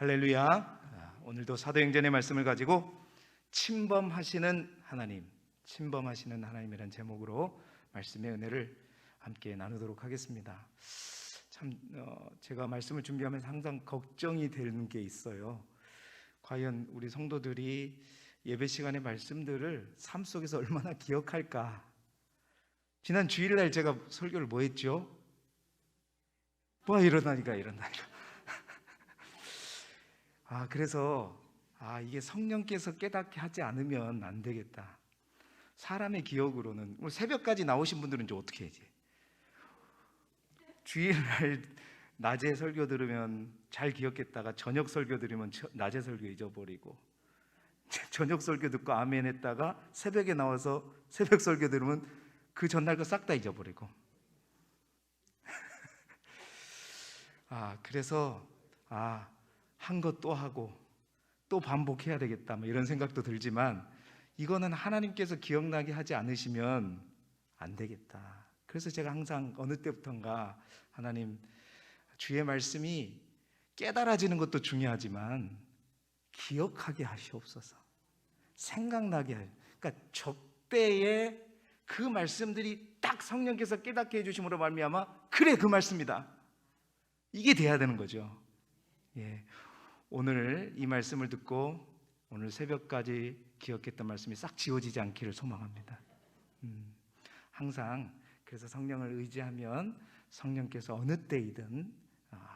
할렐루야. 오늘도 사도행전의 말씀을 가지고 침범하시는 하나님이라는 제목으로 말씀의 은혜를 함께 나누도록 하겠습니다. 참 제가 말씀을 준비하면서 항상 걱정이 되는 게 있어요. 과연 우리 성도들이 예배 시간의 말씀들을 삶 속에서 얼마나 기억할까? 지난 주일날 제가 설교를 뭐 했죠? 이러다니까. 그래서 이게 성령께서 깨닫게 하지 않으면 안 되겠다. 사람의 기억으로는 오늘 새벽까지 나오신 분들은 이제 어떻게 해야지? 주일날 낮에 설교 들으면 잘 기억했다가 저녁 설교 들으면 낮에 설교 잊어버리고, 저녁 설교 듣고 아멘 했다가 새벽에 나와서 새벽 설교 들으면 그 전날 거 싹 다 잊어버리고. 그래서 한 것 또 하고 또 반복해야 되겠다, 이런 생각도 들지만 이거는 하나님께서 기억나게 하지 않으시면 안 되겠다. 그래서 제가 항상 어느 때부턴가 하나님, 주의 말씀이 깨달아지는 것도 중요하지만 기억하게 하시옵소서. 생각나게 하여. 그러니까 적대에 그 말씀들이 딱 성령께서 깨닫게 해주심으로 말미암아 그래, 그 말씀이다, 이게 돼야 되는 거죠. 오늘 이 말씀을 듣고 오늘 새벽까지 기억했던 말씀이 싹 지워지지 않기를 소망합니다. 항상 그래서 성령을 의지하면 성령께서 어느 때이든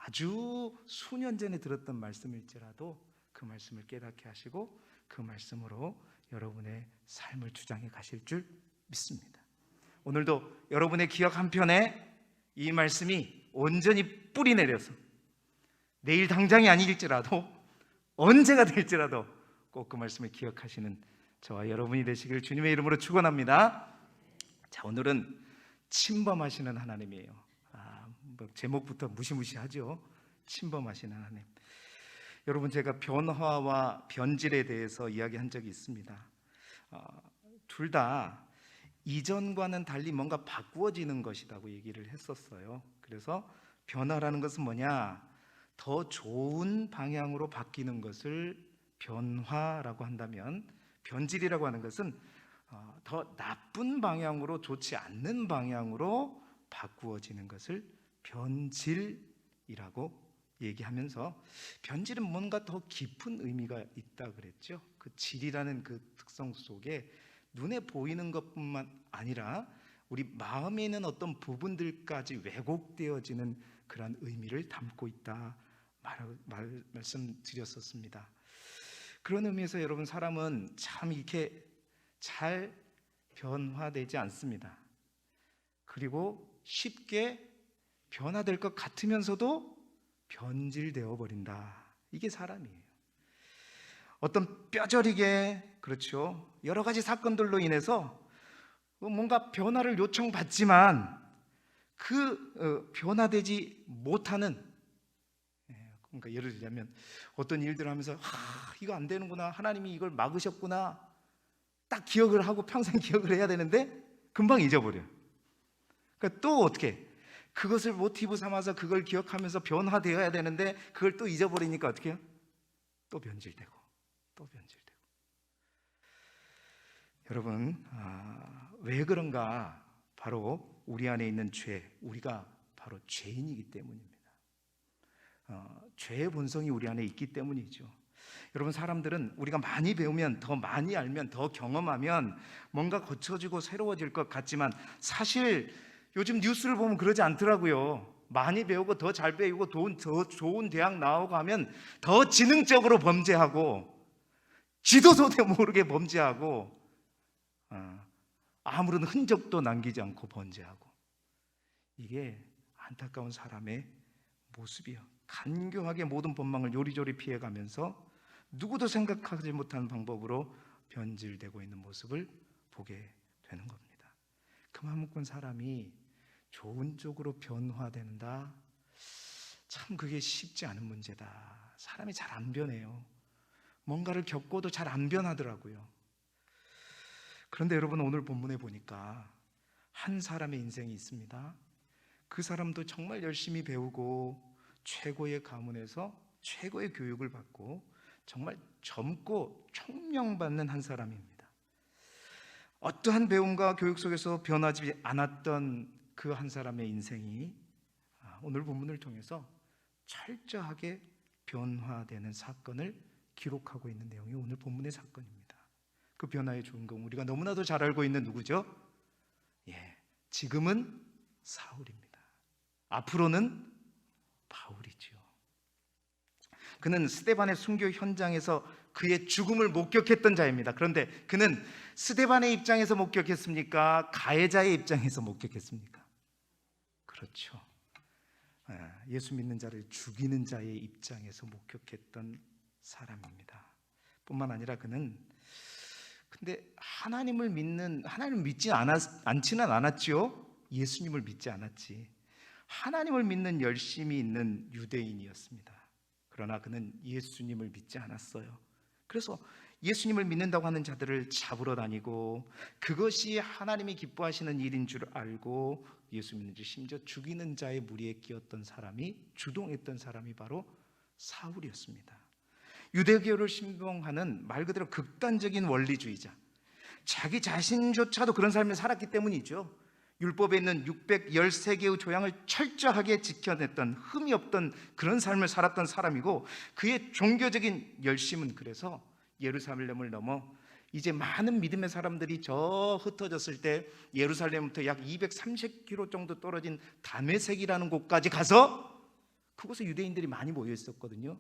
아주 수년 전에 들었던 말씀일지라도 그 말씀을 깨닫게 하시고 그 말씀으로 여러분의 삶을 주장해 가실 줄 믿습니다. 오늘도 여러분의 기억 한편에 이 말씀이 온전히 뿌리 내려서 내일 당장이 아닐지라도 언제가 될지라도 꼭 그 말씀을 기억하시는 저와 여러분이 되시길 주님의 이름으로 축원합니다. 자, 오늘은 침범하시는 하나님이에요. 제목부터 무시무시하죠. 침범하시는 하나님. 여러분, 제가 변화와 변질에 대해서 이야기한 적이 있습니다. 둘 다 이전과는 달리 뭔가 바꾸어지는 것이라고 얘기를 했었어요. 그래서 변화라는 것은 뭐냐? 더 좋은 방향으로 바뀌는 것을 변화라고 한다면, 변질이라고 하는 것은 더 나쁜 방향으로, 좋지 않는 방향으로 바꾸어지는 것을 변질이라고 얘기하면서, 변질은 뭔가 더 깊은 의미가 있다 그랬죠. 그 질이라는 그 특성 속에 눈에 보이는 것뿐만 아니라 우리 마음에 있는 어떤 부분들까지 왜곡되어지는 그런 의미를 담고 있다 말씀드렸었습니다. 그런 의미에서 여러분, 사람은 참 이렇게 잘 변화되지 않습니다. 그리고 쉽게 변화될 것 같으면서도 변질되어 버린다. 이게 사람이에요. 어떤 뼈저리게, 그렇죠, 여러 가지 사건들로 인해서 뭔가 변화를 요청받지만 그 변화되지 못하는, 그러니까 예를 들자면 어떤 일들을 하면서 이거 안 되는구나, 하나님이 이걸 막으셨구나, 딱 기억을 하고 평생 기억을 해야 되는데 금방 잊어버려요. 그러니까 또 어떻게 그것을 모티브 삼아서 그걸 기억하면서 변화되어야 되는데 그걸 또 잊어버리니까 어떻게 해요? 또 변질되고 또 변질되고. 여러분, 왜 그런가? 바로 우리 안에 있는 죄, 우리가 바로 죄인이기 때문입니다. 죄의 본성이 우리 안에 있기 때문이죠. 여러분, 사람들은 우리가 많이 배우면, 더 많이 알면, 더 경험하면 뭔가 고쳐지고 새로워질 것 같지만 사실 요즘 뉴스를 보면 그러지 않더라고요. 많이 배우고 더 잘 배우고 더 좋은 대학 나오고 하면 더 지능적으로 범죄하고, 지도서도 모르게 범죄하고, 아무런 흔적도 남기지 않고 범죄하고. 이게 안타까운 사람의 모습이요. 간교하게 모든 법망을 요리조리 피해가면서 누구도 생각하지 못한 방법으로 변질되고 있는 모습을 보게 되는 겁니다. 그만큼 사람이 좋은 쪽으로 변화된다, 참 그게 쉽지 않은 문제다. 사람이 잘 안 변해요. 뭔가를 겪고도 잘 안 변하더라고요. 그런데 여러분, 오늘 본문에 보니까 한 사람의 인생이 있습니다. 그 사람도 정말 열심히 배우고 최고의 가문에서 최고의 교육을 받고 정말 젊고 총명받는 한 사람입니다. 어떠한 배움과 교육 속에서 변하지 않았던 그 한 사람의 인생이 오늘 본문을 통해서 철저하게 변화되는 사건을 기록하고 있는 내용이 오늘 본문의 사건입니다. 그 변화의 주인공, 우리가 너무나도 잘 알고 있는 누구죠? 지금은 사울입니다. 앞으로는 바울이죠. 그는 스데반의 순교 현장에서 그의 죽음을 목격했던 자입니다. 그런데 그는 스데반의 입장에서 목격했습니까? 가해자의 입장에서 목격했습니까? 그렇죠. 예수 믿는 자를 죽이는 자의 입장에서 목격했던 사람입니다. 뿐만 아니라 그는 근데 하나님을 믿지 않지는 않았죠. 예수님을 믿지 않았지. 하나님을 믿는 열심이 있는 유대인이었습니다. 그러나 그는 예수님을 믿지 않았어요. 그래서 예수님을 믿는다고 하는 자들을 잡으러 다니고 그것이 하나님이 기뻐하시는 일인 줄 알고 예수 믿는 자, 심지어 죽이는 자의 무리에 끼었던 사람이, 주동했던 사람이 바로 사울이었습니다. 유대교를 신봉하는 말 그대로 극단적인 원리주의자, 자기 자신조차도 그런 삶을 살았기 때문이죠. 율법에 있는 613개의 조항을 철저하게 지켜냈던, 흠이 없던 그런 삶을 살았던 사람이고, 그의 종교적인 열심은 그래서 예루살렘을 넘어 이제 많은 믿음의 사람들이 저 흩어졌을 때 예루살렘부터 약 230km 정도 떨어진 다메섹이라는 곳까지 가서, 그곳에 유대인들이 많이 모여 있었거든요.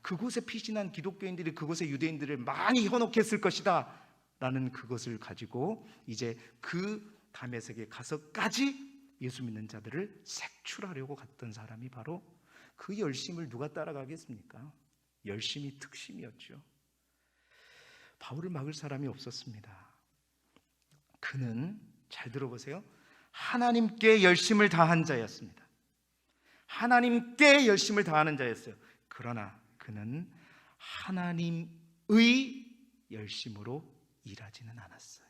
그곳에 피신한 기독교인들이 그곳에 유대인들을 많이 현혹했을 것이다 라는 그것을 가지고 이제 그 다메섹에 가서까지 예수 믿는 자들을 색출하려고 갔던 사람이 바로, 그 열심을 누가 따라가겠습니까? 열심이 특심이었죠. 바울을 막을 사람이 없었습니다. 그는, 잘 들어보세요, 하나님께 열심을 다한 자였습니다. 하나님께 열심을 다하는 자였어요. 그러나 그는 하나님의 열심으로 일하지는 않았어요.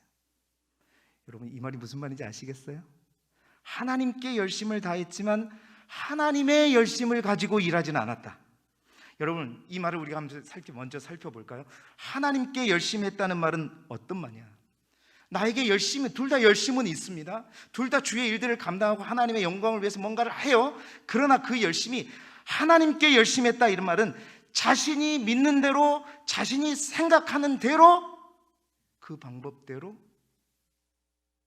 여러분, 이 말이 무슨 말인지 아시겠어요? 하나님께 열심을 다했지만 하나님의 열심을 가지고 일하지는 않았다. 여러분, 이 말을 우리가 먼저 살펴볼까요? 하나님께 열심히 했다는 말은 어떤 말이야? 나에게 열심히, 둘 다 열심은 있습니다. 둘 다 주의 일들을 감당하고 하나님의 영광을 위해서 뭔가를 해요. 그러나 그 열심이 하나님께 열심히 했다, 이런 말은 자신이 믿는 대로, 자신이 생각하는 대로, 그 방법대로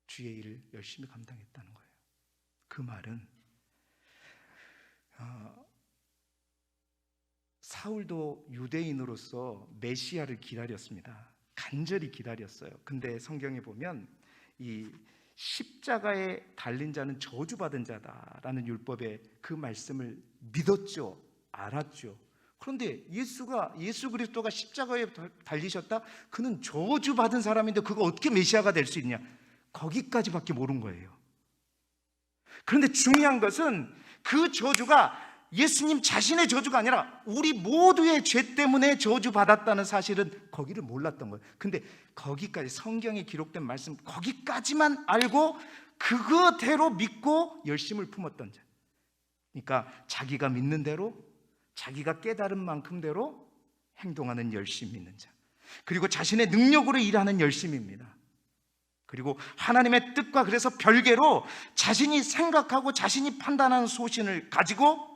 주의 일을 열심히 감당했다는 거예요. 그 말은 사울도 유대인으로서 메시아를 기다렸습니다. 간절히 기다렸어요. 근데 성경에 보면 이 십자가에 달린 자는 저주받은 자다라는 율법의 그 말씀을 믿었죠. 알았죠. 그런데 예수 그리스도가 십자가에 달리셨다? 그는 저주받은 사람인데 그거 어떻게 메시아가 될 수 있냐? 거기까지밖에 모른 거예요. 그런데 중요한 것은 그 저주가 예수님 자신의 저주가 아니라 우리 모두의 죄 때문에 저주받았다는 사실은 거기를 몰랐던 거예요. 근데 거기까지, 성경에 기록된 말씀 거기까지만 알고 그거대로 믿고 열심을 품었던 자, 그러니까 자기가 믿는 대로, 자기가 깨달은 만큼대로 행동하는 열심 있는 자, 그리고 자신의 능력으로 일하는 열심입니다. 그리고 하나님의 뜻과 그래서 별개로 자신이 생각하고 자신이 판단하는 소신을 가지고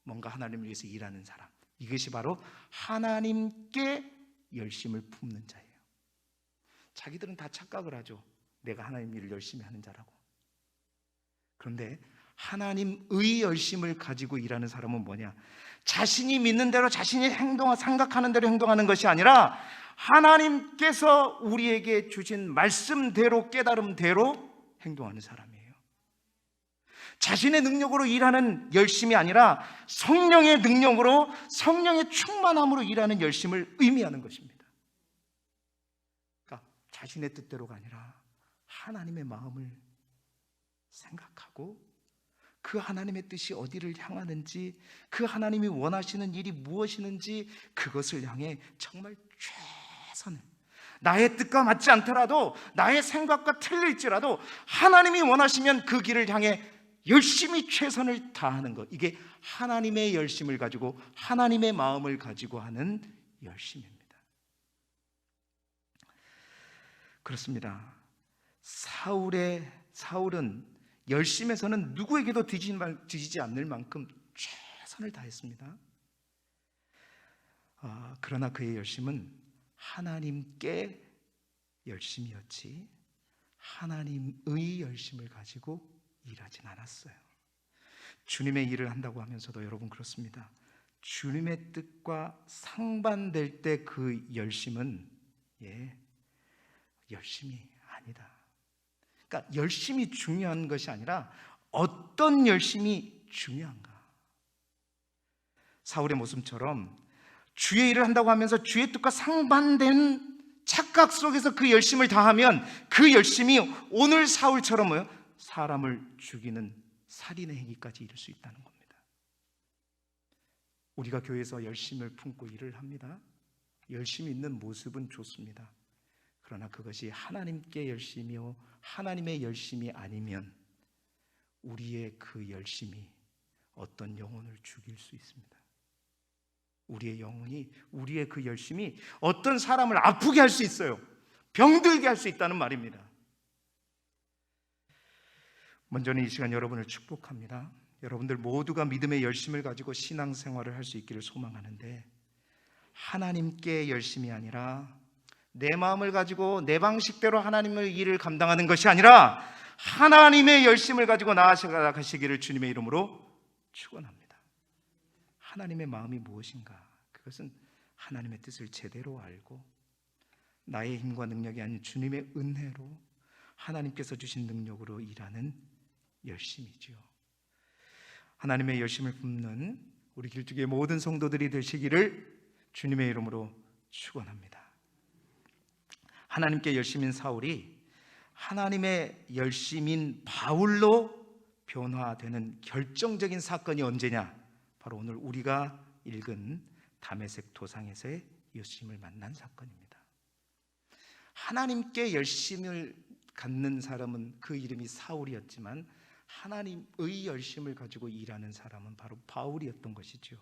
뭔가 하나님을 위해서 일하는 사람, 이것이 바로 하나님께 열심을 품는 자예요. 자기들은 다 착각을 하죠. 내가 하나님 일을 열심히 하는 자라고. 그런데 하나님의 열심을 가지고 일하는 사람은 뭐냐? 자신이 믿는 대로, 자신이 생각하는 대로 행동하는 것이 아니라 하나님께서 우리에게 주신 말씀대로, 깨달음대로 행동하는 사람이에요. 자신의 능력으로 일하는 열심이 아니라 성령의 능력으로, 성령의 충만함으로 일하는 열심을 의미하는 것입니다. 그러니까 자신의 뜻대로가 아니라 하나님의 마음을 생각하고 그 하나님의 뜻이 어디를 향하는지, 그 하나님이 원하시는 일이 무엇이는지 그것을 향해 정말 최선을, 나의 뜻과 맞지 않더라도, 나의 생각과 틀릴지라도 하나님이 원하시면 그 길을 향해 열심히 최선을 다하는 것, 이게 하나님의 열심을 가지고 하나님의 마음을 가지고 하는 열심입니다. 그렇습니다. 사울은 열심에서는 누구에게도 뒤지지 않을 만큼 최선을 다했습니다. 그러나 그의 열심은 하나님께 열심이었지 하나님의 열심을 가지고 일하진 않았어요. 주님의 일을 한다고 하면서도 여러분 그렇습니다. 주님의 뜻과 상반될 때 그 열심은 열심이 아니다. 그러니까 열심이 중요한 것이 아니라 어떤 열심이 중요한가. 사울의 모습처럼 주의 일을 한다고 하면서 주의 뜻과 상반된 착각 속에서 그 열심을 다하면 그 열심이 오늘 사울처럼 사람을 죽이는 살인의 행위까지 이룰 수 있다는 겁니다. 우리가 교회에서 열심을 품고 일을 합니다. 열심히 있는 모습은 좋습니다. 그러나 그것이 하나님께 열심이요 하나님의 열심이 아니면 우리의 그 열심이 어떤 영혼을 죽일 수 있습니다. 우리의 그 열심이 어떤 사람을 아프게 할 수 있어요. 병들게 할 수 있다는 말입니다. 먼저는 이 시간 여러분을 축복합니다. 여러분들 모두가 믿음의 열심을 가지고 신앙생활을 할 수 있기를 소망하는데, 하나님께 열심이 아니라 내 마음을 가지고 내 방식대로 하나님의 일을 감당하는 것이 아니라 하나님의 열심을 가지고 나아가시기를 주님의 이름으로 축원합니다. 하나님의 마음이 무엇인가? 그것은 하나님의 뜻을 제대로 알고 나의 힘과 능력이 아닌 주님의 은혜로 하나님께서 주신 능력으로 일하는 열심이죠. 하나님의 열심을 품는 우리 길쭉의 모든 성도들이 되시기를 주님의 이름으로 축원합니다. 하나님께 열심인 사울이 하나님의 열심인 바울로 변화되는 결정적인 사건이 언제냐? 바로 오늘 우리가 읽은 다메섹 도상에서의 예수님을 만난 사건입니다. 하나님께 열심을 갖는 사람은 그 이름이 사울이었지만 하나님의 열심을 가지고 일하는 사람은 바로 바울이었던 것이죠.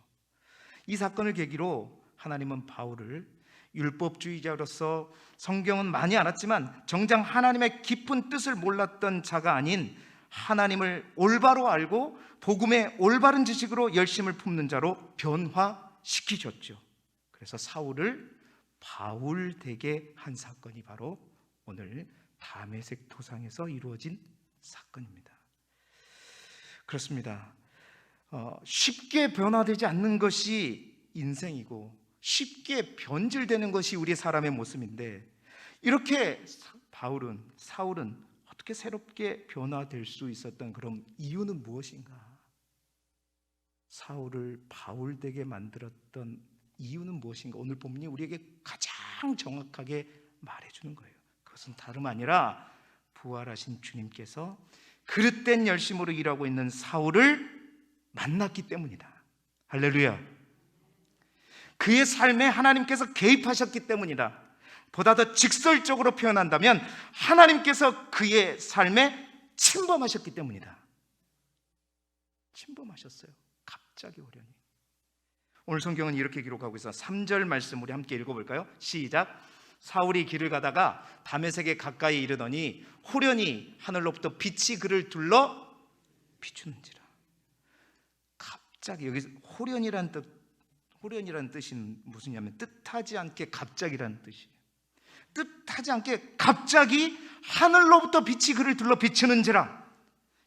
이 사건을 계기로 하나님은 바울을 율법주의자로서 성경은 많이 알았지만 정작 하나님의 깊은 뜻을 몰랐던 자가 아닌 하나님을 올바로 알고 복음의 올바른 지식으로 열심을 품는 자로 변화시키셨죠. 그래서 사울을 바울 되게 한 사건이 바로 오늘 다메섹 도상에서 이루어진 사건입니다. 그렇습니다. 쉽게 변화되지 않는 것이 인생이고 쉽게 변질되는 것이 우리 사람의 모습인데, 이렇게 사울은 어떻게 새롭게 변화될 수 있었던 그런 이유는 무엇인가? 사울을 바울 되게 만들었던 이유는 무엇인가? 오늘 본문이 우리에게 가장 정확하게 말해주는 거예요. 그것은 다름 아니라 부활하신 주님께서 그릇된 열심으로 일하고 있는 사울을 만났기 때문이다. 할렐루야. 그의 삶에 하나님께서 개입하셨기 때문이다. 보다 더 직설적으로 표현한다면 하나님께서 그의 삶에 침범하셨기 때문이다. 침범하셨어요. 갑자기 호련히. 오늘 성경은 이렇게 기록하고 있어. 3절 말씀 우리 함께 읽어볼까요? 시작. 사울이 길을 가다가 다메섹에 가까이 이르더니 호련히 하늘로부터 빛이 그를 둘러 비추는지라. 갑자기, 여기 호련이라는 뜻은 무슨냐면 뜻하지 않게 갑자기라는 뜻이에요. 뜻하지 않게 갑자기 하늘로부터 빛이 그를 둘러 비추는지라.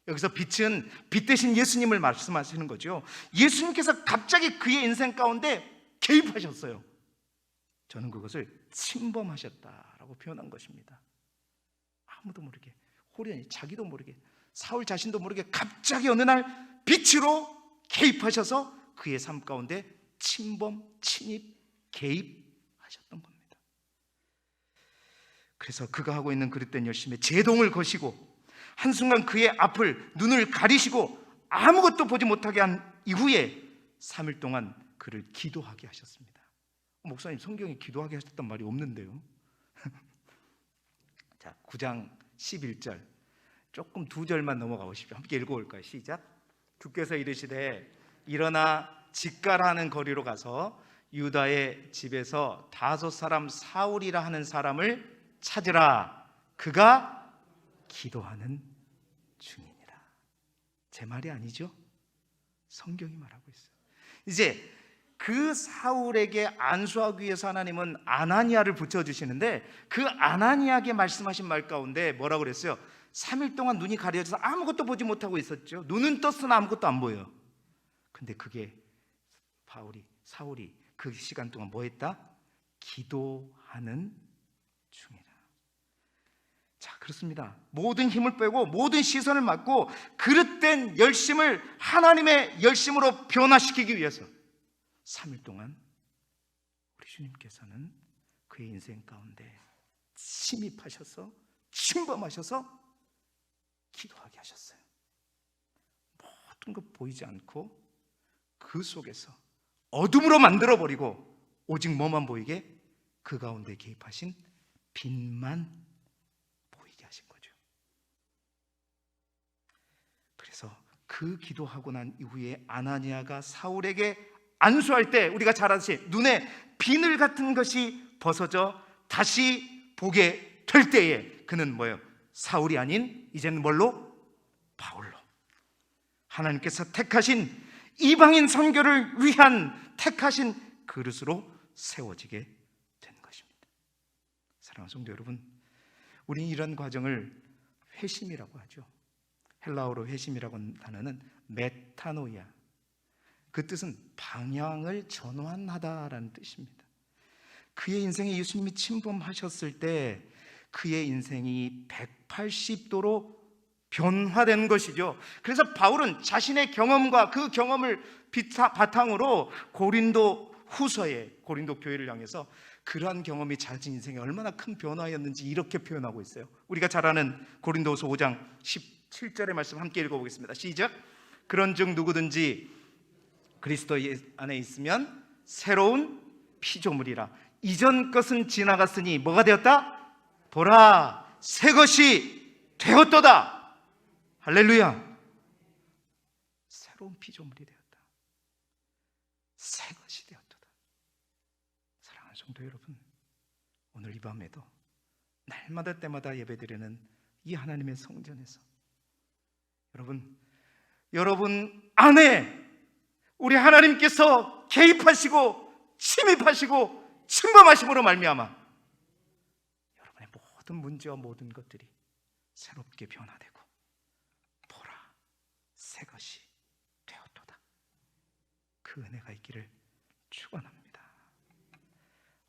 여기서 빛은 빛 대신 예수님을 말씀하시는 거죠. 예수님께서 갑자기 그의 인생 가운데 개입하셨어요. 저는 그것을 침범하셨다라고 표현한 것입니다. 아무도 모르게, 호련히, 자기도 모르게, 사울 자신도 모르게 갑자기 어느 날 빛으로 개입하셔서 그의 삶 가운데 침범, 침입, 개입하셨던 겁니다. 그래서 그가 하고 있는 그릇된 열심에 제동을 거시고 한순간 그의 앞을, 눈을 가리시고 아무것도 보지 못하게 한 이후에 3일 동안 그를 기도하게 하셨습니다. 목사님, 성경에 기도하게 하셨단 말이 없는데요. 자, 9장 11절 조금 2절만 넘어가고 싶죠. 함께 읽어볼까요? 시작. 주께서 이르시되 일어나 직가라는 거리로 가서 유다의 집에서 다섯 사람 사울이라 하는 사람을 찾으라. 그가 기도하는 중이니라. 제 말이 아니죠? 성경이 말하고 있어요. 이제 그 사울에게 안수하기 위해서 하나님은 아나니아를 붙여주시는데, 그 아나니아에게 말씀하신 말 가운데 뭐라고 그랬어요? 3일 동안 눈이 가려져서 아무것도 보지 못하고 있었죠. 눈은 떴으나 아무것도 안 보여요. 근데 그게 사울이 그 시간 동안 뭐 했다? 기도하는 중이라. 자, 그렇습니다. 모든 힘을 빼고 모든 시선을 막고 그릇된 열심을 하나님의 열심으로 변화시키기 위해서 3일 동안 우리 주님께서는 그의 인생 가운데 침입하셔서 침범하셔서 기도하게 하셨어요. 모든 것 보이지 않고 그 속에서 어둠으로 만들어버리고 오직 뭐만 보이게? 그 가운데 개입하신 빛만 보이게 하신 거죠. 그래서 그 기도하고 난 이후에 아나니아가 사울에게 안수할 때 우리가 잘 아듯이 눈에 비늘 같은 것이 벗어져 다시 보게 될 때에 그는 뭐예요? 사울이 아닌 이제는 뭘로? 바울로. 하나님께서 택하신 이방인 선교를 위한 택하신 그릇으로 세워지게 된 것입니다. 사랑하는 성도 여러분, 우리는 이런 과정을 회심이라고 하죠. 헬라어로 회심이라고 하는 단어는 메타노이아, 그 뜻은 방향을 전환하다라는 뜻입니다. 그의 인생에 예수님이 침범하셨을 때 그의 인생이 180도로 변화된 것이죠. 그래서 바울은 자신의 경험과 그 경험을 바탕으로 고린도 후서에 고린도 교회를 향해서 그러한 경험이 자신 인생에 얼마나 큰 변화였는지 이렇게 표현하고 있어요. 우리가 잘 아는 고린도후서 5장 17절의 말씀 함께 읽어보겠습니다. 시작. 그런즉 누구든지 그리스도 안에 있으면 새로운 피조물이라. 이전 것은 지나갔으니 뭐가 되었다? 보라, 새 것이 되었도다. 할렐루야. 새로운 피조물이 되었다. 새 것이 되었도다. 사랑하는 성도 여러분, 오늘 이 밤에도 날마다 때마다 예배드리는 이 하나님의 성전에서 여러분 안에 우리 하나님께서 개입하시고 침입하시고 침범하심으로 말미암아 여러분의 모든 문제와 모든 것들이 새롭게 변화되고 보라, 새 것이 되었도다. 그 은혜가 있기를 축원합니다.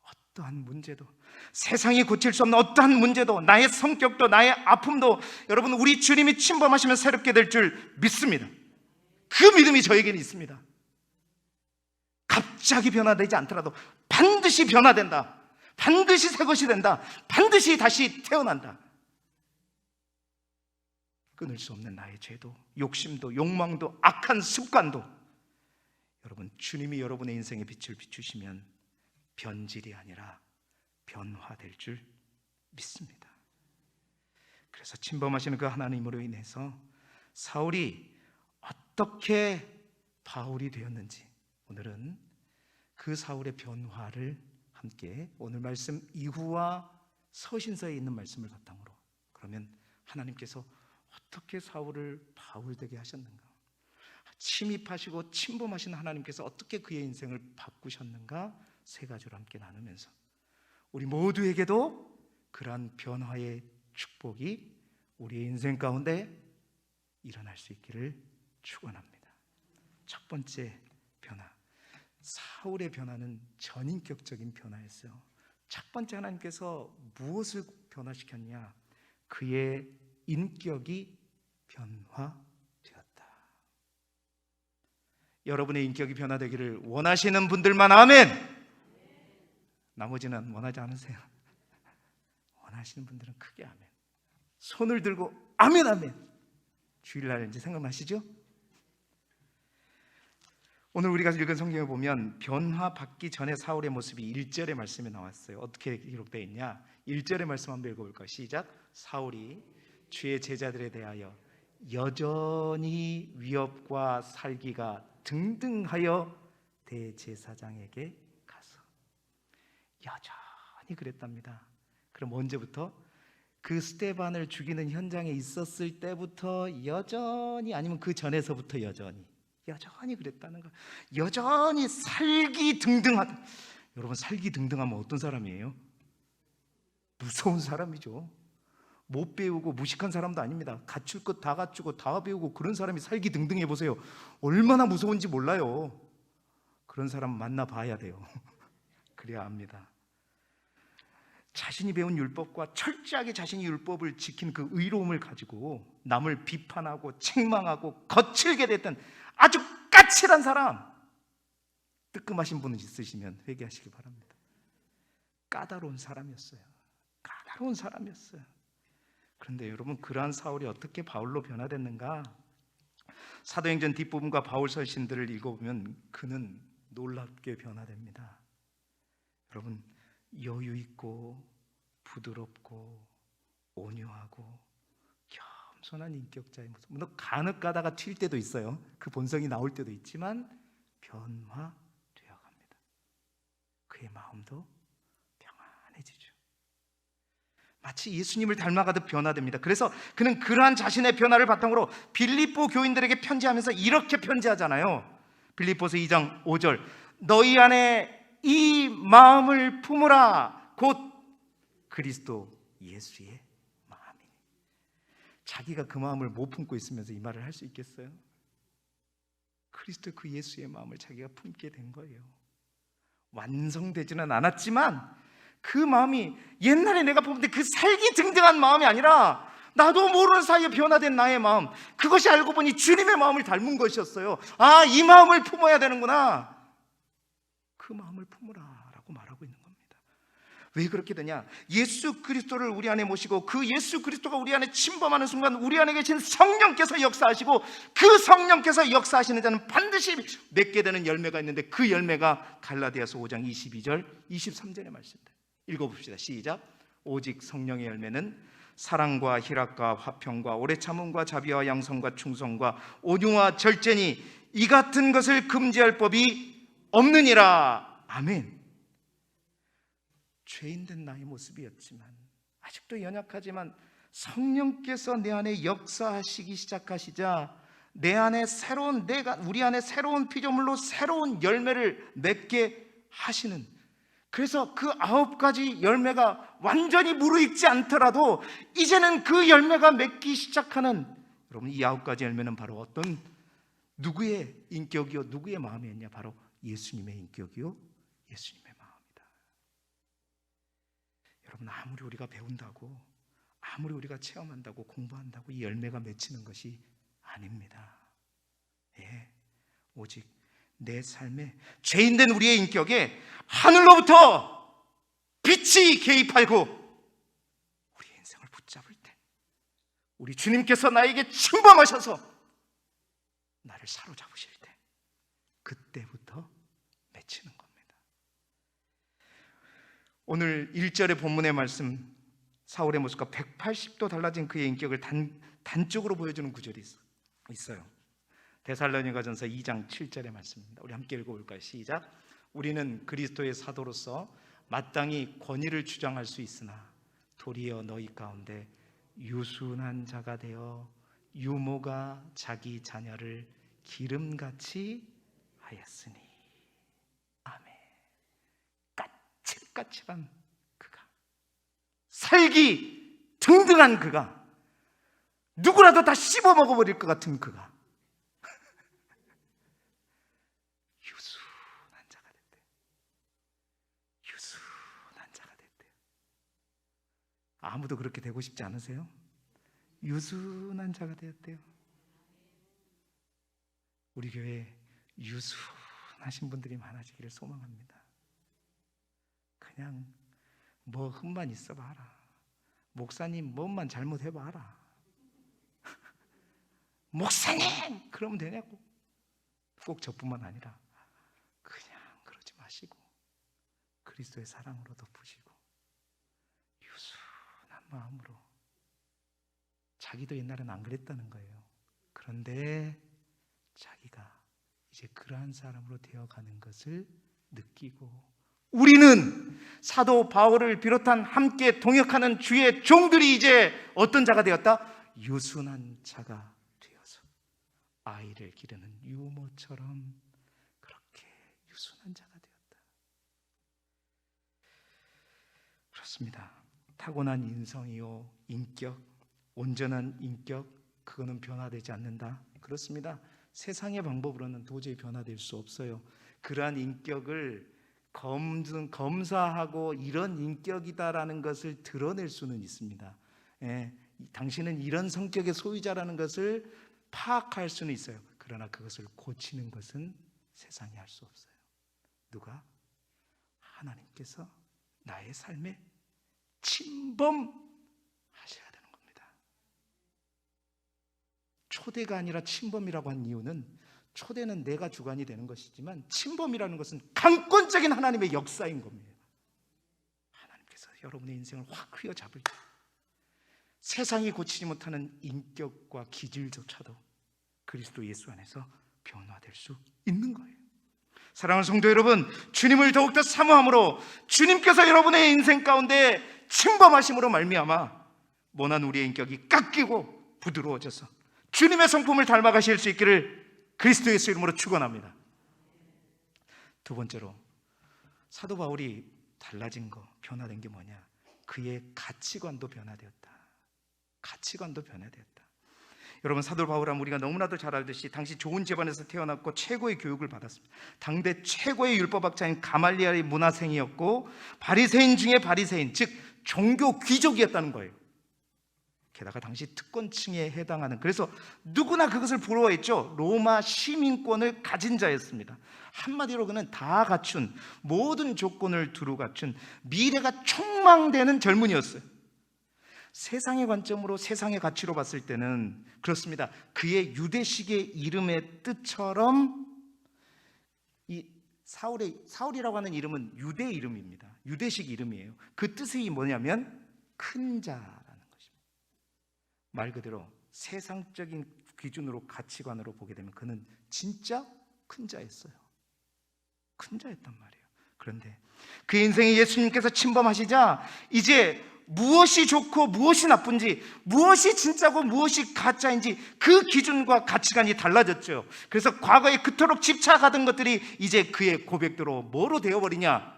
어떠한 문제도, 세상이 고칠 수 없는 어떠한 문제도, 나의 성격도 나의 아픔도 여러분 우리 주님이 침범하시면 새롭게 될 줄 믿습니다. 그 믿음이 저에게는 있습니다. 갑자기 변화되지 않더라도 반드시 변화된다. 반드시 새 것이 된다. 반드시 다시 태어난다. 끊을 수 없는 나의 죄도, 욕심도, 욕망도, 악한 습관도 여러분 주님이 여러분의 인생에 빛을 비추시면 변질이 아니라 변화될 줄 믿습니다. 그래서 침범하시는 그 하나님으로 인해서 사울이 어떻게 바울이 되었는지 오늘은 그 사울의 변화를 함께 오늘 말씀 이후와 서신서에 있는 말씀을 바탕으로 그러면 하나님께서 어떻게 사울을 바울 되게 하셨는가, 침입하시고 침범하신 하나님께서 어떻게 그의 인생을 바꾸셨는가 세 가지로 함께 나누면서 우리 모두에게도 그러한 변화의 축복이 우리의 인생 가운데 일어날 수 있기를 축원합니다. 첫 번째 변화, 사울의 변화는 전인격적인 변화였어요. 첫 번째 하나님께서 무엇을 변화시켰냐? 그의 인격이 변화되었다. 여러분의 인격이 변화되기를 원하시는 분들만 아멘. 나머지는 원하지 않으세요? 원하시는 분들은 크게 아멘. 손을 들고 아멘 아멘. 주일날 이제 생각나시죠? 오늘 우리가 읽은 성경에 보면 변화받기 전에 사울의 모습이 1절의 말씀에 나왔어요. 어떻게 기록되어 있냐? 1절의 말씀 한번 읽어볼까요? 시작. 사울이 주의 제자들에 대하여 여전히 위협과 살기가 등등하여 대제사장에게 가서 여전히 그랬답니다. 그럼 언제부터? 그 스데반을 죽이는 현장에 있었을 때부터 여전히, 아니면 그 전에서부터 여전히 그랬다는 거. 여전히 살기등등하다. 여러분, 살기등등하면 어떤 사람이에요? 무서운 사람이죠. 못 배우고 무식한 사람도 아닙니다. 갖출 것 다 갖추고 다 배우고 그런 사람이 살기등등해 보세요. 얼마나 무서운지 몰라요. 그런 사람 만나봐야 돼요. 그래야 압니다. 자신이 배운 율법과 철저하게 자신이 율법을 지킨 그 의로움을 가지고 남을 비판하고 책망하고 거칠게 됐던 아주 까칠한 사람, 뜨끔하신 분은 있으시면 회개하시기 바랍니다. 까다로운 사람이었어요. 그런데 여러분, 그러한 사울이 어떻게 바울로 변화됐는가? 사도행전 뒷부분과 바울 서신들을 읽어보면 그는 놀랍게 변화됩니다. 여러분, 여유 있고 부드럽고 온유하고 겸손한 인격자의 모습. 물론 간혹가다가 튈 때도 있어요. 그 본성이 나올 때도 있지만 변화되어 갑니다. 그의 마음도 평안해지죠. 마치 예수님을 닮아가듯 변화됩니다. 그래서 그는 그러한 자신의 변화를 바탕으로 빌립보 교인들에게 편지하면서 이렇게 편지하잖아요. 빌립보서 2장 5절, 너희 안에 이 마음을 품으라, 곧 그리스도 예수의 마음이니. 자기가 그 마음을 못 품고 있으면서 이 말을 할 수 있겠어요? 그리스도 그 예수의 마음을 자기가 품게 된 거예요. 완성되지는 않았지만 그 마음이 옛날에 내가 품었는데 그 살기등등한 마음이 아니라 나도 모르는 사이에 변화된 나의 마음, 그것이 알고 보니 주님의 마음을 닮은 것이었어요. 아, 이 마음을 품어야 되는구나. 그 마음을 품으라 라고 말하고 있는 겁니다. 왜 그렇게 되냐? 예수 그리스도를 우리 안에 모시고 그 예수 그리스도가 우리 안에 침범하는 순간 우리 안에 계신 성령께서 역사하시고, 그 성령께서 역사하시는 자는 반드시 맺게 되는 열매가 있는데, 그 열매가 갈라디아서 5장 22절 23절의 말씀입니다. 읽어봅시다. 시작. 오직 성령의 열매는 사랑과 희락과 화평과 오래 참음과 자비와 양성과 충성과 온유와 절제니 이 같은 것을 금지할 법이 없느니라. 아멘. 죄인된 나의 모습이었지만, 아직도 연약하지만 성령께서 내 안에 역사하시기 시작하시자 내 안에 새로운, 우리 안에 새로운 피조물로 새로운 열매를 맺게 하시는, 그래서 그 9가지 열매가 완전히 무르익지 않더라도 이제는 그 열매가 맺기 시작하는, 여러분, 이 9가지 열매는 바로 어떤, 누구의 인격이요 누구의 마음이었냐? 바로 예수님의 인격이요 예수님의 마음이다. 여러분, 아무리 우리가 배운다고, 아무리 우리가 체험한다고, 공부한다고 이 열매가 맺히는 것이 아닙니다. 예, 오직 내 삶에, 죄인된 우리의 인격에 하늘로부터 빛이 개입하고 우리 인생을 붙잡을 때, 우리 주님께서 나에게 침범하셔서 나를 사로잡으실 때, 그때부터 맺히는 겁니다. 오늘 1절의 본문의 말씀, 사울의 모습과 180도 달라진 그의 인격을 단적으로 보여주는 구절이 있어요. 데살로니가전서 2장 7절의 말씀입니다. 우리 함께 읽어볼까요? 시작. 우리는 그리스도의 사도로서 마땅히 권위를 주장할 수 있으나 도리어 너희 가운데 유순한 자가 되어 유모가 자기 자녀를 기름같이 하였으니. 아멘. 까칠까칠한 그가, 살기 등등한 그가, 누구라도 다 씹어 먹어버릴 것 같은 그가 유순한 자가 됐대요. 유순한 자가 됐대요. 아무도 그렇게 되고 싶지 않으세요? 유순한 자가 되었대요. 우리 교회에 유순하신 분들이 많아지기를 소망합니다. 그냥 뭐 흠만 있어봐라, 목사님 뭐만 잘못해봐라, 목사님 그러면 되냐고. 꼭 저뿐만 아니라 그냥 그러지 마시고 그리스도의 사랑으로 덮으시고 유순한 마음으로 자기도 옛날에는 안 그랬다는 거예요. 그런데 자기가 이제 그러한 사람으로 되어가는 것을 느끼고, 우리는 사도 바울을 비롯한 함께 동역하는 주의 종들이 이제 어떤 자가 되었다? 유순한 자가 되어서 아이를 기르는 유모처럼 그렇게 유순한 자가 되었다. 그렇습니다. 타고난 인성이요, 인격, 온전한 인격, 그거는 변화되지 않는다. 그렇습니다. 세상의 방법으로는 도저히 변화될 수 없어요. 그러한 인격을 검사하고 이런 인격이다라는 것을 드러낼 수는 있습니다. 당신은 이런 성격의 소유자라는 것을 파악할 수는 있어요. 그러나 그것을 고치는 것은 세상이 할 수 없어요. 누가? 하나님께서 나의 삶에 침범하셔야 되는 겁니다. 초대가 아니라 침범이라고 한 이유는, 초대는 내가 주관이 되는 것이지만 침범이라는 것은 강권적인 하나님의 역사인 겁니다. 하나님께서 여러분의 인생을 확 휘어잡을 때 세상이 고치지 못하는 인격과 기질조차도 그리스도 예수 안에서 변화될 수 있는 거예요. 사랑하는 성도 여러분, 주님을 더욱더 사모함으로 주님께서 여러분의 인생 가운데 침범하심으로 말미암아 모난 우리의 인격이 깎이고 부드러워져서 주님의 성품을 닮아가실 수 있기를 그리스도 예수 이름으로 축원합니다. 두 번째로 사도 바울이 달라진 거, 변화된 게 뭐냐? 그의 가치관도 변화되었다. 가치관도 변화되었다. 여러분, 사도 바울은 우리가 너무나도 잘 알듯이 당시 좋은 집안에서 태어났고 최고의 교육을 받았습니다. 당대 최고의 율법학자인 가말리엘의 문화생이었고 바리새인 중에 바리새인, 즉 종교 귀족이었다는 거예요. 게다가 당시 특권층에 해당하는, 그래서 누구나 그것을 부러워했죠. 로마 시민권을 가진 자였습니다. 한마디로 그는 다 갖춘, 모든 조건을 두루 갖춘 미래가 촉망되는 젊은이였어요. 세상의 관점으로, 세상의 가치로 봤을 때는 그렇습니다. 그의 유대식의 이름의 뜻처럼, 이 사울이라고 하는 이름은 유대 이름입니다. 유대식 이름이에요. 그 뜻이 뭐냐면 큰 자라는 것입니다. 말 그대로 세상적인 기준으로, 가치관으로 보게 되면 그는 진짜 큰 자였어요. 큰 자였단 말이에요. 그런데 그 인생에 예수님께서 침범하시자 이제 무엇이 좋고 무엇이 나쁜지, 무엇이 진짜고 무엇이 가짜인지 그 기준과 가치관이 달라졌죠. 그래서 과거에 그토록 집착하던 것들이 이제 그의 고백대로 뭐로 되어버리냐?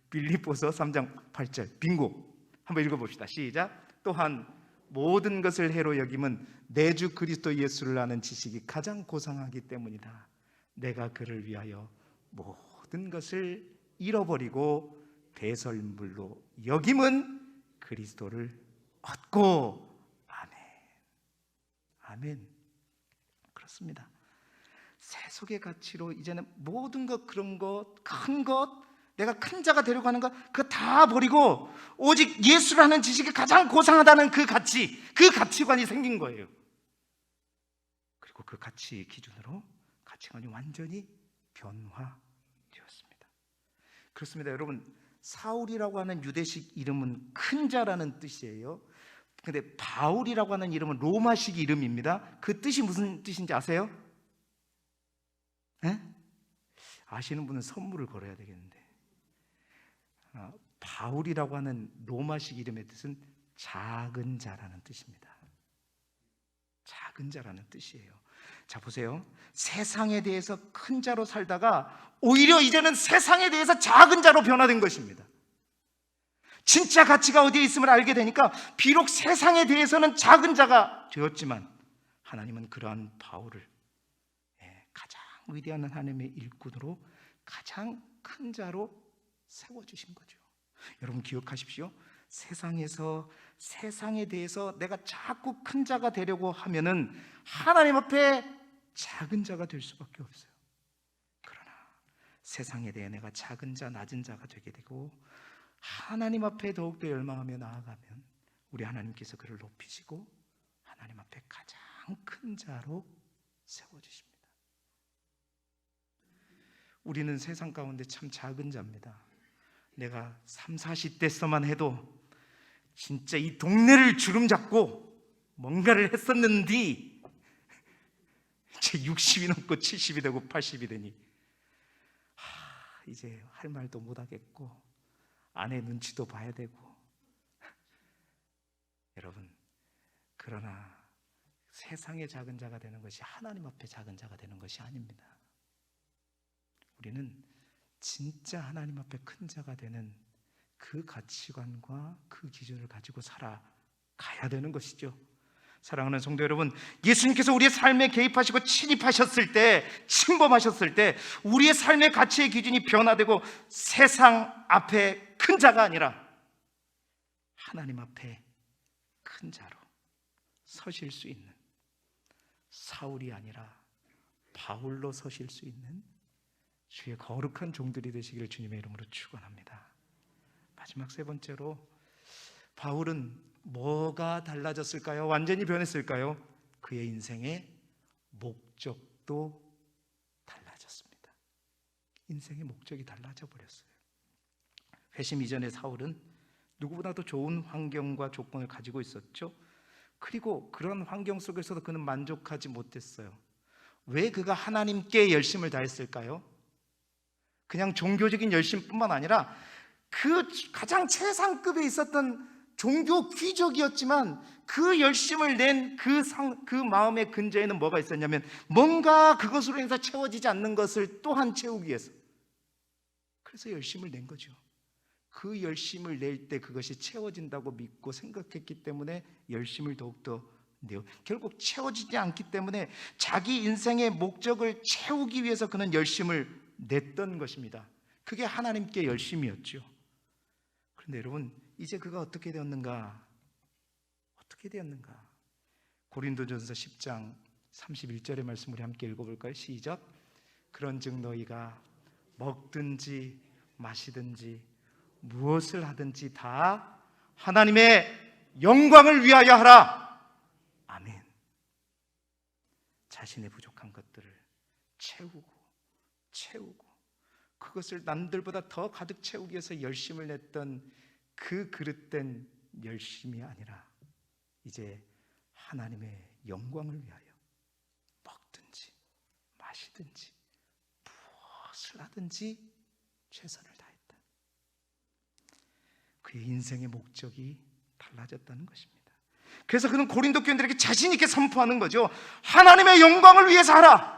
빌립보서 3장 8절 빙고 한번 읽어봅시다. 시작. 또한 모든 것을 해로 여김은 내 주 그리스도 예수를 아는 지식이 가장 고상하기 때문이다. 내가 그를 위하여 모든 것을 잃어버리고 배설물로 여김은 그리스도를 얻고. 아멘. 아멘. 그렇습니다. 세속의 가치로 이제는 모든 것, 그런 것, 큰 것, 내가 큰 자가 되려고 하는 것, 그거 다 버리고 오직 예수라는 지식이 가장 고상하다는 그 가치, 그 가치관이 생긴 거예요. 그리고 그 가치 기준으로 가치관이 완전히 변화되었습니다. 그렇습니다. 여러분, 사울이라고 하는 유대식 이름은 큰 자라는 뜻이에요. 근데 바울이라고 하는 이름은 로마식 이름입니다. 그 뜻이 무슨 뜻인지 아세요? 네? 아시는 분은 선물을 걸어야 되겠는데, 바울이라고 하는 로마식 이름의 뜻은 작은 자라는 뜻입니다. 작은 자라는 뜻이에요. 자, 보세요. 세상에 대해서 큰 자로 살다가 오히려 이제는 세상에 대해서 작은 자로 변화된 것입니다. 진짜 가치가 어디에 있음을 알게 되니까 비록 세상에 대해서는 작은 자가 되었지만 하나님은 그러한 바울을 가장 위대한 하나님의 일꾼으로 가장 큰 자로 세워주신 거죠. 여러분 기억하십시오. 세상에서 세상에 대해서 내가 자꾸 큰 자가 되려고 하면은 하나님 앞에 작은 자가 될 수밖에 없어요. 그러나 세상에 대해 내가 작은 자, 낮은 자가 되게 되고 하나님 앞에 더욱더 열망하며 나아가면 우리 하나님께서 그를 높이시고 하나님 앞에 가장 큰 자로 세워주십니다. 우리는 세상 가운데 참 작은 자입니다. 내가 30, 40대서만 해도 진짜 이 동네를 주름잡고 뭔가를 했었는데 이제 60이 넘고 70이 되고 80이 되니 이제 할 말도 못하겠고 아내 눈치도 봐야 되고. 여러분, 그러나 세상의 작은 자가 되는 것이 하나님 앞에 작은 자가 되는 것이 아닙니다. 우리는 진짜 하나님 앞에 큰 자가 되는 그 가치관과 그 기준을 가지고 살아가야 되는 것이죠. 사랑하는 성도 여러분, 예수님께서 우리의 삶에 개입하시고 침입하셨을 때, 침범하셨을 때 우리의 삶의 가치의 기준이 변화되고 세상 앞에 큰 자가 아니라 하나님 앞에 큰 자로 서실 수 있는, 사울이 아니라 바울로 서실 수 있는 주의 거룩한 종들이 되시기를 주님의 이름으로 축원합니다. 마지막 세 번째로, 바울은 뭐가 달라졌을까요? 완전히 변했을까요? 그의 인생의 목적도 달라졌습니다. 인생의 목적이 달라져 버렸어요. 회심 이전의 사울은 누구보다도 좋은 환경과 조건을 가지고 있었죠. 그리고 그런 환경 속에서도 그는 만족하지 못했어요. 왜 그가 하나님께 열심을 다했을까요? 그냥 종교적인 열심뿐만 아니라 그 가장 최상급에 있었던 종교 귀족이었지만 그 열심을 낸 그 마음의 근저에는 뭐가 있었냐면 뭔가 그것으로 인해서 채워지지 않는 것을 또한 채우기 위해서, 그래서 열심을 낸 거죠. 그 열심을 낼 때 그것이 채워진다고 믿고 생각했기 때문에 열심을 더욱더 내요. 결국 채워지지 않기 때문에 자기 인생의 목적을 채우기 위해서 그는 열심을 냈던 것입니다. 그게 하나님께 열심이었죠. 그런데 여러분, 이제 그가 어떻게 되었는가? 어떻게 되었는가? 고린도전서 10장 31절의 말씀 우리 함께 읽어볼까요? 시작. 그런즉 너희가 먹든지 마시든지 무엇을 하든지 다 하나님의 영광을 위하여 하라. 아멘. 자신의 부족한 것들을 채우고 그것을 남들보다 더 가득 채우기 위해서 열심을 냈던 그 그릇된 열심이 아니라 이제 하나님의 영광을 위하여 먹든지 마시든지 무엇을 하든지 최선을 다했다. 그의 인생의 목적이 달라졌다는 것입니다. 그래서 그는 고린도 교인들에게 자신 있게 선포하는 거죠. 하나님의 영광을 위해서 하라.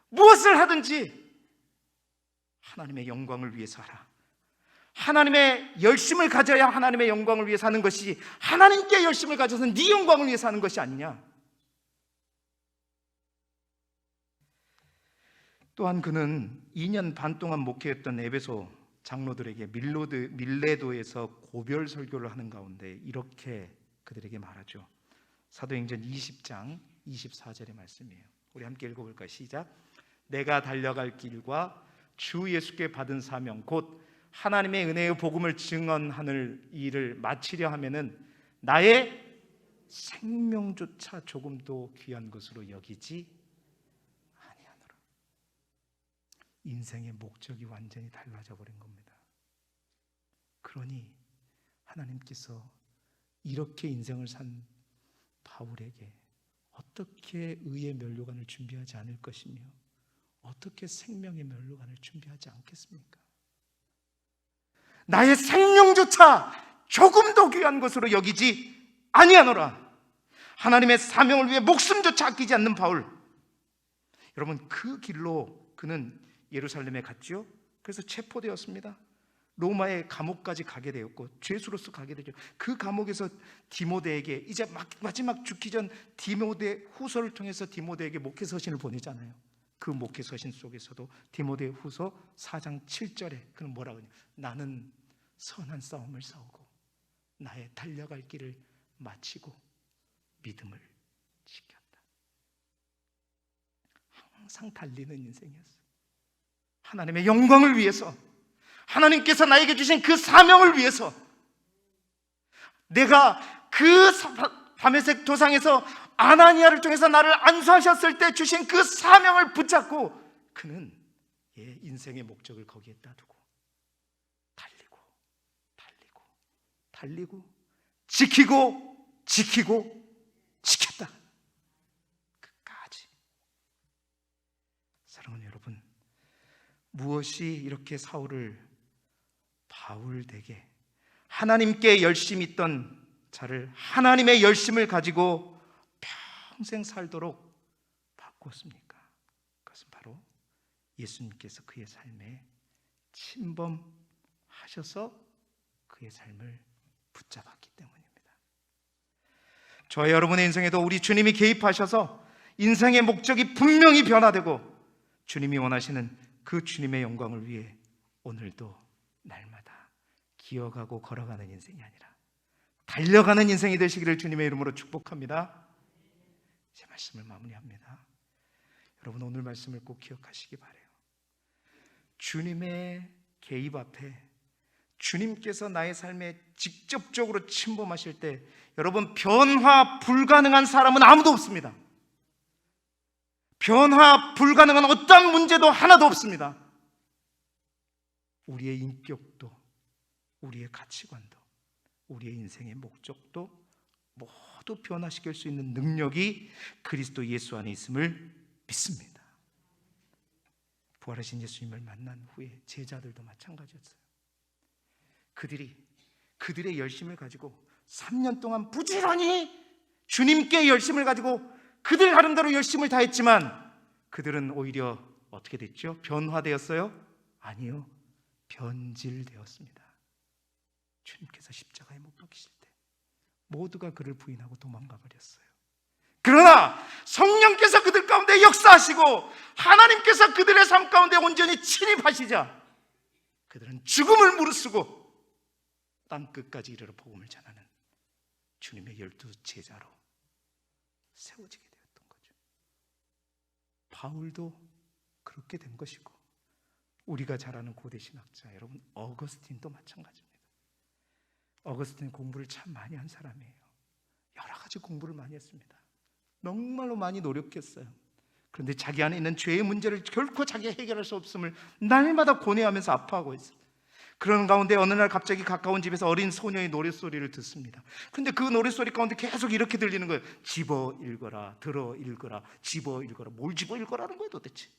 무엇을 하든지 하나님의 영광을 위해서 하라. 하나님의 열심을 가져야 하나님의 영광을 위해서 하는 것이, 하나님께 열심을 가져서 네 영광을 위해서 하는 것이 아니냐. 또한 그는 2년 반 동안 목회했던 에베소 장로들에게 밀레도에서 고별 설교를 하는 가운데 이렇게 그들에게 말하죠. 사도행전 20장 24절의 말씀이에요. 우리 함께 읽어볼까요? 시작. 내가 달려갈 길과 주 예수께 받은 사명 곧 하나님의 은혜의 복음을 증언하는 일을 마치려 하면은 나의 생명조차 조금도 귀한 것으로 여기지 아니하노라. 인생의 목적이 완전히 달라져 버린 겁니다. 그러니 하나님께서 이렇게 인생을 산 바울에게 어떻게 의의 면류관을 준비하지 않을 것이며 어떻게 생명의 면류관을 준비하지 않겠습니까? 나의 생명조차 조금도 귀한 것으로 여기지 아니하노라. 하나님의 사명을 위해 목숨조차 아끼지 않는 바울. 여러분, 그 길로 그는 예루살렘에 갔죠. 그래서 체포되었습니다. 로마의 감옥까지 가게 되었고 죄수로서 가게 되죠. 그 감옥에서 디모데에게 이제 마지막 죽기 전 디모데 후서를 통해서 디모데에게 목회서신을 보내잖아요. 그 목회서신 속에서도 디모데 후서 4장 7절에 그는 뭐라고 하냐, 나는 선한 싸움을 싸우고 나의 달려갈 길을 마치고 믿음을 지켰다. 항상 달리는 인생이었어요. 하나님의 영광을 위해서, 하나님께서 나에게 주신 그 사명을 위해서, 내가 그 다메섹 도상에서 아나니아를 통해서 나를 안수하셨을 때 주신 그 사명을 붙잡고 그는 인생의 목적을 거기에 따두고 달리고 달리고 지키고 지켰다. 끝까지. 사랑하는 여러분, 무엇이 이렇게 사울을 바울되게 하나님께 열심히 있던 자를 하나님의 열심을 가지고 평생 살도록 바꾸었습니까? 그것은 바로 예수님께서 그의 삶에 침범하셔서 그의 삶을 붙잡았기 때문입니다. 저와 여러분의 인생에도 우리 주님이 개입하셔서 인생의 목적이 분명히 변화되고 주님이 원하시는 그 주님의 영광을 위해 오늘도 날마다 기어가고 걸어가는 인생이 아니라 달려가는 인생이 되시기를 주님의 이름으로 축복합니다. 제 말씀을 마무리합니다. 여러분, 오늘 말씀을 꼭 기억하시기 바라요. 주님의 개입 앞에 주님께서 나의 삶에 직접적으로 침범하실 때 여러분, 변화 불가능한 사람은 아무도 없습니다. 변화 불가능한 어떤 문제도 하나도 없습니다. 우리의 인격도, 우리의 가치관도, 우리의 인생의 목적도 모두 변화시킬 수 있는 능력이 그리스도 예수 안에 있음을 믿습니다. 부활하신 예수님을 만난 후에 제자들도 마찬가지였어요. 그들의 열심을 가지고 3년 동안 부지런히 주님께 열심을 가지고 그들 나름대로 열심을 다했지만 그들은 오히려 어떻게 됐죠? 변화되었어요? 아니요, 변질되었습니다. 주님께서 십자가에 못 박히실 때 모두가 그를 부인하고 도망가 버렸어요. 그러나 성령께서 그들 가운데 역사하시고 하나님께서 그들의 삶 가운데 온전히 침입하시자 그들은 죽음을 무릅쓰고 땅끝까지 이르러 복음을 전하는 주님의 12 제자로 세워지게 되었던 거죠. 바울도 그렇게 된 것이고 우리가 잘 아는 고대 신학자 여러분 어거스틴도 마찬가지입니다. 어거스틴은 공부를 참 많이 한 사람이에요. 여러 가지 공부를 많이 했습니다. 정말로 많이 노력했어요. 그런데 자기 안에 있는 죄의 문제를 결코 자기가 해결할 수 없음을 날마다 고뇌하면서 아파하고 있어요. 그런 가운데 어느 날 갑자기 가까운 집에서 어린 소녀의 노랫소리를 듣습니다. 그런데 그 노랫소리 가운데 계속 이렇게 들리는 거예요. 집어 읽어라, 들어 읽어라, 집어 읽어라. 뭘 집어 읽어라는 거예요 도대체?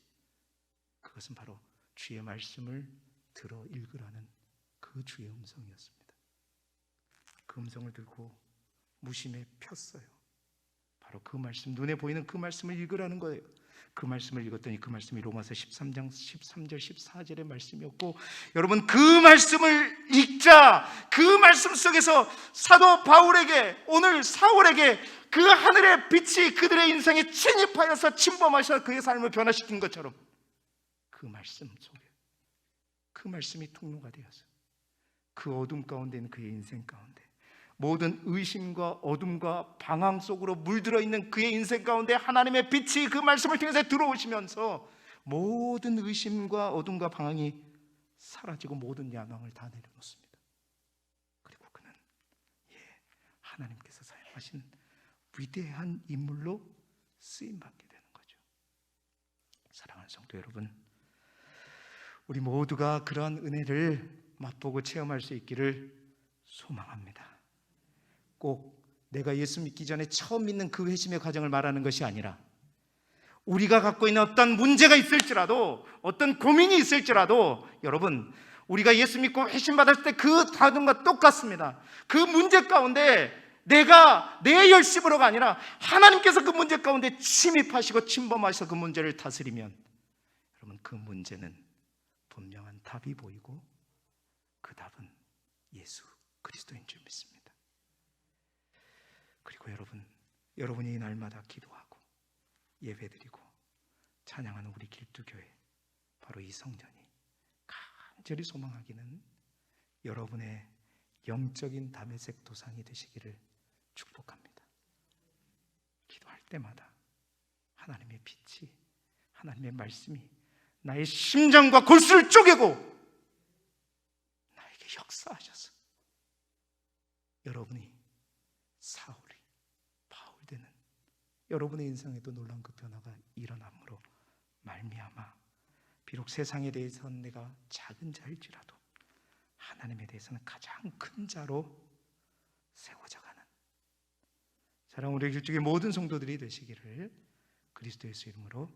그것은 바로 주의 말씀을 들어 읽으라는 그 주의 음성이었습니다. 그 음성을 들고 무심해 폈어요. 바로 그 말씀, 눈에 보이는 그 말씀을 읽으라는 거예요. 그 말씀을 읽었더니 그 말씀이 로마서 13장 13절 14절의 말씀이었고 여러분 그 말씀을 읽자 그 말씀 속에서 사도 바울에게 오늘 사울에게 그 하늘의 빛이 그들의 인생에 침입하여서 침범하셔서 그의 삶을 변화시킨 것처럼 그 말씀 속에 그 말씀이 통로가 되어서 그 어둠 가운데 있는 그의 인생 가운데 모든 의심과 어둠과 방황 속으로 물들어 있는 그의 인생 가운데 하나님의 빛이 그 말씀을 통해서 들어오시면서 모든 의심과 어둠과 방황이 사라지고 모든 야망을 다 내려놓습니다. 그리고 그는 하나님께서 사용하신 위대한 인물로 쓰임받게 되는 거죠. 사랑하는 성도 여러분, 우리 모두가 그러한 은혜를 맛보고 체험할 수 있기를 소망합니다. 꼭 내가 예수 믿기 전에 처음 믿는 그 회심의 과정을 말하는 것이 아니라 우리가 갖고 있는 어떤 문제가 있을지라도 어떤 고민이 있을지라도 여러분 우리가 예수 믿고 회심 받았을 때 그 다름과 똑같습니다. 그 문제 가운데 내가 내 열심으로가 아니라 하나님께서 그 문제 가운데 침입하시고 침범하셔서 그 문제를 다스리면 여러분 그 문제는 분명한 답이 보이고 그 답은 예수 그리스도인 줄 믿습니다. 그리고 여러분이 날마다 기도하고 예배드리고 찬양하는 우리 길두교회 바로 이 성전이 간절히 소망하기는 여러분의 영적인 다메섹 도상이 되시기를 축복합니다. 기도할 때마다 하나님의 빛이 하나님의 말씀이 나의 심장과 골수를 쪼개고 나에게 역사하셔서 여러분이 사울이 바울되는 여러분의 인생에도 놀라운 그 변화가 일어남으로 말미암아 비록 세상에 대해서는 내가 작은 자일지라도 하나님에 대해서는 가장 큰 자로 세워져 가는 사랑으로 길쭉의 모든 성도들이 되시기를 그리스도 예수 이름으로